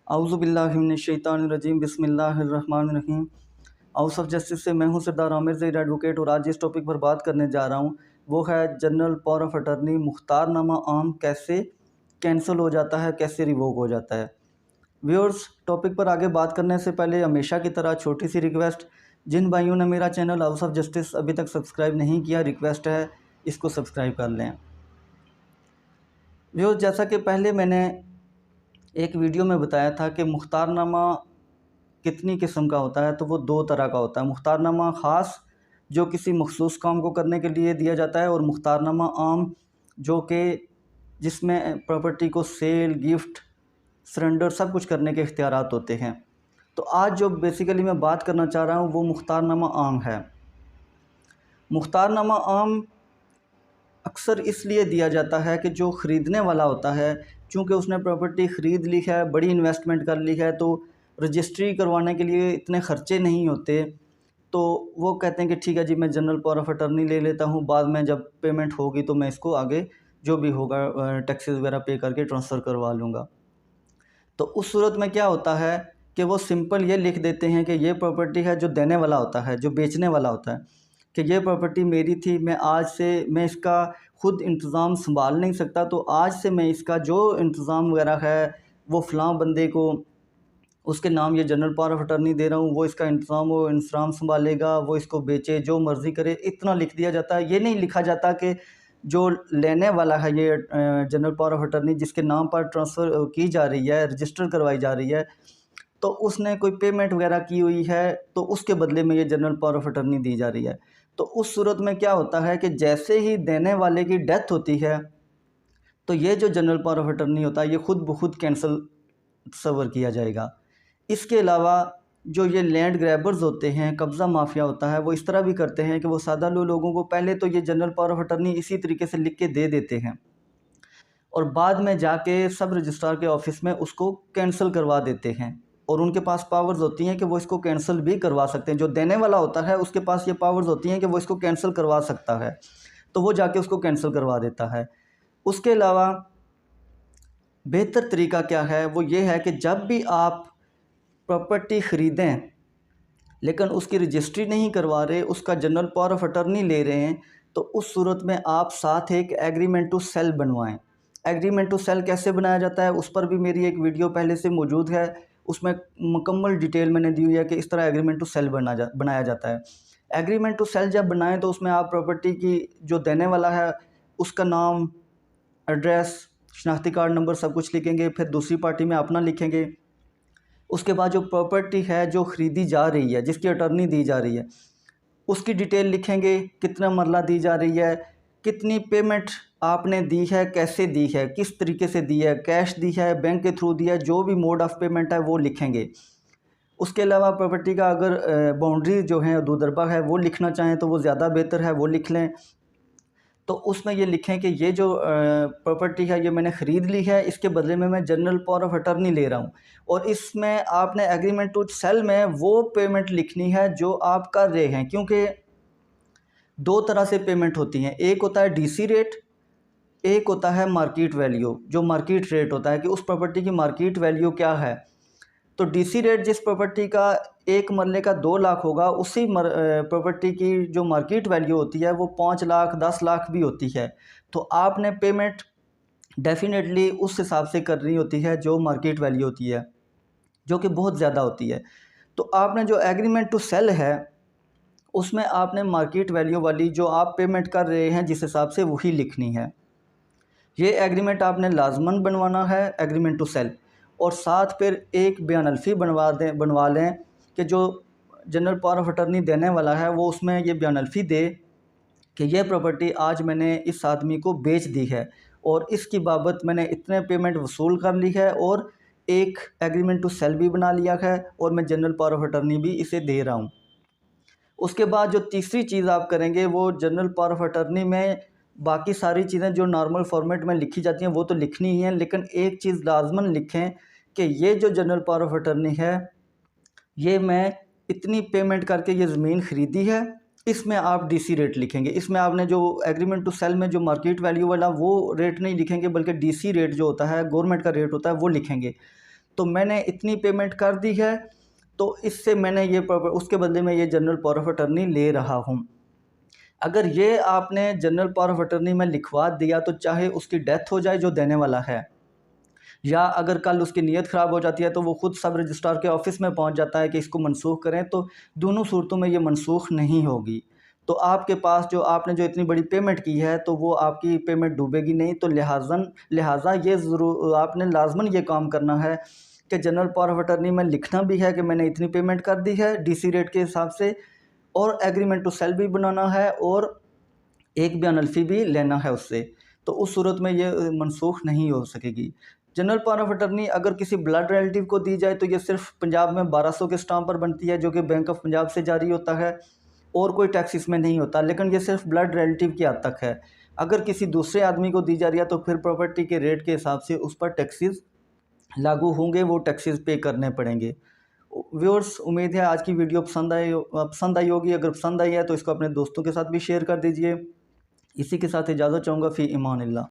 आउज़ुबिल्लाहिमिनश्शैतानिर्रजीम बिस्मिल्लाहिर्रहमानिर्रहीम। House of justice से मैं हूं सरदार आमिर ज़हीर एडवोकेट, और आज जिस टॉपिक पर बात करने जा रहा हूं वो है जनरल पावर ऑफ अटर्नी मुख्तारनामा आम कैसे कैंसिल हो जाता है, कैसे रिवोक हो जाता है। व्यूअर्स, टॉपिक पर आगे बात करने से पहले हमेशा की तरह छोटी सी रिक्वेस्ट, जिन भाइयों ने मेरा चैनल हाउस ऑफ जस्टिस अभी तक सब्सक्राइब नहीं किया, रिक्वेस्ट है इसको सब्सक्राइब कर लें। व्यूअर्स, जैसा कि पहले मैंने एक वीडियो में बताया था कि मुख्तारनामा कितनी किस्म का होता है, तो वो दो तरह का होता है। मुख्तारनामा ख़ास जो किसी मखसूस काम को करने के लिए दिया जाता है, और मुख्तारनामा आम जो कि जिसमें प्रॉपर्टी को सेल, गिफ्ट, सरेंडर सब कुछ करने के इख्तियारात होते हैं। तो आज जो बेसिकली मैं बात करना चाह रहा हूँ वो मुख्तारनामा आम है। मुख्तारनामा आम अक्सर इसलिए दिया जाता है कि जो ख़रीदने वाला होता है, चूँकि उसने प्रॉपर्टी ख़रीद ली है, बड़ी इन्वेस्टमेंट कर ली है, तो रजिस्ट्री करवाने के लिए इतने ख़र्चे नहीं होते, तो वो कहते हैं कि ठीक है जी, मैं जनरल पावर ऑफ अटर्नी ले लेता हूँ, बाद में जब पेमेंट होगी तो मैं इसको आगे जो भी होगा टैक्सेस वगैरह पे करके ट्रांसफ़र करवा लूँगा। तो उस सूरत में क्या होता है कि वो सिंपल ये लिख देते हैं कि ये प्रॉपर्टी है, जो देने वाला होता है, जो बेचने वाला होता है, कि ये प्रॉपर्टी मेरी थी, मैं आज से मैं इसका ख़ुद इंतज़ाम संभाल नहीं सकता, तो आज से मैं इसका जो इंतज़ाम वगैरह है वो फ़लाँ बंदे को उसके नाम ये जनरल पावर ऑफ अटर्नी दे रहा हूँ, वो इसका इंतज़ाम वो इंतज़ाम संभालेगा, वो इसको बेचे, जो मर्ज़ी करे, इतना लिख दिया जाता है। ये नहीं लिखा जाता कि जो लेने वाला है ये जनरल पावर ऑफ अटर्नी जिसके नाम पर ट्रांसफ़र की जा रही है, रजिस्टर करवाई जा रही है, तो उसने कोई पेमेंट वगैरह की हुई है, तो उसके बदले में ये जनरल पावर ऑफ अटर्नी दी जा रही है। तो उस सूरत में क्या होता है कि जैसे ही देने वाले की डेथ होती है, तो ये जो जनरल पावर ऑफ अटर्नी होता है ये ख़ुद ब खुद कैंसिल सवर किया जाएगा। इसके अलावा जो ये लैंड ग्रैबर्स होते हैं, कब्ज़ा माफिया होता है, वो इस तरह भी करते हैं कि वो सादा लोगों को पहले तो ये जनरल पावर ऑफ अटर्नी इसी तरीके से लिख के दे देते हैं, और बाद में जाके सब रजिस्ट्रार के ऑफिस में उसको कैंसिल करवा देते हैं, और उनके पास पावर्स होती हैं कि वो इसको कैंसिल भी करवा सकते हैं। जो देने वाला होता है उसके पास ये पावर्स होती हैं कि वो इसको कैंसिल करवा सकता है, तो वो जाके उसको कैंसिल करवा देता है। उसके अलावा बेहतर तरीका क्या है, वो ये है कि जब भी आप प्रॉपर्टी ख़रीदें लेकिन उसकी रजिस्ट्री नहीं करवा रहे, उसका जनरल पावर ऑफ अटर्नी ले रहे हैं, तो उस सूरत में आप साथ एक एग्रीमेंट टू सेल बनवाएं। एग्रीमेंट टू सेल कैसे बनाया जाता है उस पर भी मेरी एक वीडियो पहले से मौजूद है, उसमें मुकम्मल डिटेल मैंने दी हुई है कि इस तरह एग्रीमेंट टू सेल बनाया जाता है। एग्रीमेंट टू सेल जब बनाएं तो उसमें आप प्रॉपर्टी की जो देने वाला है उसका नाम, एड्रेस, शनाख्ती कार्ड नंबर सब कुछ लिखेंगे, फिर दूसरी पार्टी में अपना लिखेंगे। उसके बाद जो प्रॉपर्टी है जो ख़रीदी जा रही है, जिसकी अटर्नी दी जा रही है, उसकी डिटेल लिखेंगे, कितना मरला दी जा रही है, कितनी पेमेंट आपने दी है, कैसे दी है, किस तरीके से दी है, कैश दी है, बैंक के थ्रू दी है, जो भी मोड ऑफ़ पेमेंट है वो लिखेंगे। उसके अलावा प्रॉपर्टी का अगर बाउंड्री जो है दो-दरबा है वो लिखना चाहें तो वो ज़्यादा बेहतर है, वो लिख लें। तो उसमें ये लिखें कि ये जो प्रॉपर्टी है ये मैंने ख़रीद ली है, इसके बदले में मैं जनरल पावर ऑफ अटर्नी ले रहा हूँ, और इसमें आपने एग्रीमेंट टू सेल में वो पेमेंट लिखनी है जो आप कर रहे हैं, क्योंकि दो तरह से पेमेंट होती हैं। एक होता है डीसी रेट, एक होता है मार्केट वैल्यू। जो मार्केट रेट होता है कि उस प्रॉपर्टी की मार्केट वैल्यू क्या है, तो डीसी रेट जिस प्रॉपर्टी का एक मरले का 2 लाख होगा, उसी प्रॉपर्टी की जो मार्केट वैल्यू होती है वो 5 लाख 10 लाख भी होती है। तो आपने पेमेंट डेफिनेटली उस हिसाब से करनी होती है जो मार्केट वैल्यू होती है, जो कि बहुत ज़्यादा होती है। तो आपने जो एग्रीमेंट टू सेल है उसमें आपने मार्केट वैल्यू वाली जो आप पेमेंट कर रहे हैं जिस हिसाब से वही लिखनी है। ये एग्रीमेंट आपने लाजमन बनवाना है, एग्रीमेंट टू सेल, और साथ फिर एक बयान अल्फ़ी बनवा लें कि जो जनरल पावर ऑफ अटर्नी देने वाला है वो उसमें ये बयान अल्फ़ी दे कि ये प्रॉपर्टी आज मैंने इस आदमी को बेच दी है, और इसकी बाबत मैंने इतने पेमेंट वसूल कर ली है, और एक एग्रीमेंट टू सेल भी बना लिया है, और मैं जनरल पावर ऑफ अटर्नी भी इसे दे रहा हूँ। उसके बाद जो तीसरी चीज़ आप करेंगे वो जनरल पावर ऑफ अटर्नी में बाकी सारी चीज़ें जो नॉर्मल फॉर्मेट में लिखी जाती हैं वो तो लिखनी ही हैं, लेकिन एक चीज़ लाजमन लिखें कि ये जो जनरल पावर ऑफ अटर्नी है ये मैं इतनी पेमेंट करके ये ज़मीन ख़रीदी है, इसमें आप डीसी रेट लिखेंगे। इसमें आपने जो एग्रीमेंट टू सेल में जो मार्केट वैल्यू वाला वो रेट नहीं लिखेंगे, बल्कि डीसी रेट जो होता है, गवर्नमेंट का रेट होता है, वो लिखेंगे। तो मैंने इतनी पेमेंट कर दी है, तो इससे मैंने ये उसके बदले में ये जनरल पावर ऑफ अटर्नी ले रहा हूँ। अगर ये आपने जनरल पावर ऑफ अटर्नी में लिखवा दिया तो चाहे उसकी डेथ हो जाए जो देने वाला है, या अगर कल उसकी नीयत ख़राब हो जाती है तो वो ख़ुद सब रजिस्ट्रार के ऑफ़िस में पहुंच जाता है कि इसको मनसूख करें, तो दोनों सूरतों में ये मनसूख नहीं होगी। तो आपके पास जो आपने जो इतनी बड़ी पेमेंट की है तो वो आपकी पेमेंट डूबेगी नहीं। तो लिहाजा ये ज़रूर आपने लाजमन ये काम करना है कि जनरल पावर ऑफ अटर्नी में लिखना भी है कि मैंने इतनी पेमेंट कर दी है डीसी रेट के हिसाब से, और एग्रीमेंट टू सेल भी बनाना है, और एक बयान अल्फ़ी भी लेना है उससे। तो उस सूरत में ये मनसूख नहीं हो सकेगी। जनरल पावर ऑफ अटर्नी अगर किसी ब्लड रिलेटिव को दी जाए तो ये सिर्फ पंजाब में 1200 के स्टाम्प पर बनती है, जो कि बैंक ऑफ पंजाब से जारी होता है, और कोई टैक्स इसमें नहीं होता। लेकिन ये सिर्फ ब्लड रिलेटिव की हद तक है। अगर किसी दूसरे आदमी को दी जा रही है तो फिर प्रॉपर्टी के रेट के हिसाब से उस पर टैक्सेस लागू होंगे, वो टैक्सेस पे करने पड़ेंगे। व्यूअर्स, उम्मीद है आज की वीडियो पसंद आई होगी। अगर पसंद आई है तो इसको अपने दोस्तों के साथ भी शेयर कर दीजिए। इसी के साथ इजाज़त चाहूँगा। फ़ी इमानिल्लाह।